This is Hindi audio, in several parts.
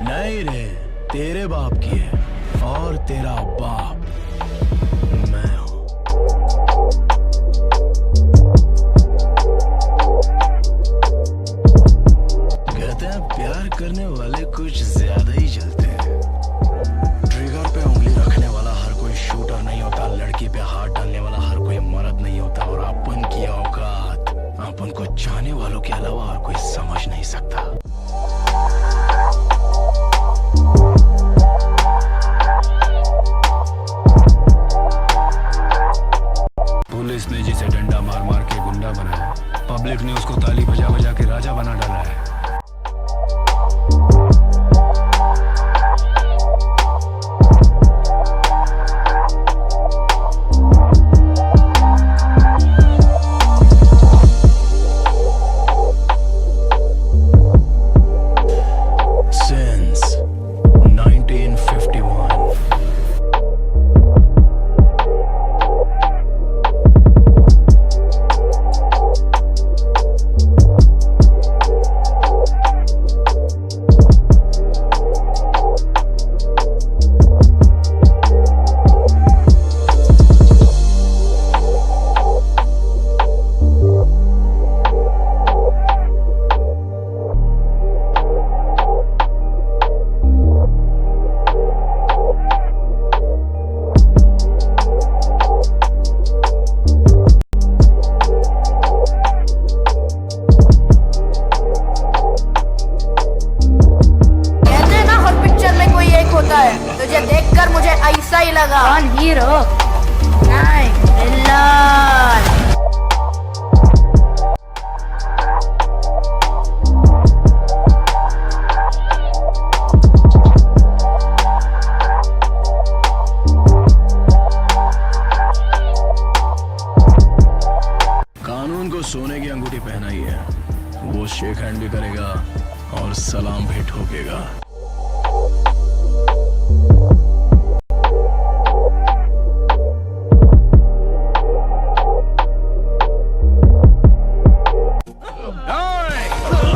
नहीं रे, तेरे बाप की है और तेरा बाप मैं हूं। कहते हैं प्यार करने वाले कुछ ज्यादा ही जलते हैं। ट्रिगर पे उंगली रखने वाला हर कोई शूटर नहीं होता, लड़की पे हाथ डालने वाला हर कोई मर्द नहीं होता, और अपन की औकात अपन को चाहने वालों के अलावा और कोई समझ नहीं सकता। पुलिस ने जिसे डंडा मार मार के गुंडा बनाया, पब्लिक ने उसको ताली बजा बजा के राजा बना डाला है। तुझे देखकर मुझे ऐसा ही लगा। कौन हीरो? नहीं, विलन। कानून को सोने की अंगूठी पहनाई है, वो शेक हैंड भी करेगा और सलाम भी ठोकेगा।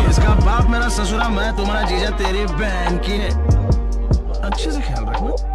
इसका बाप मेरा ससुरा, मैं तुम्हारा जीजा तेरी बहन की है। अच्छे से ख्याल रखना।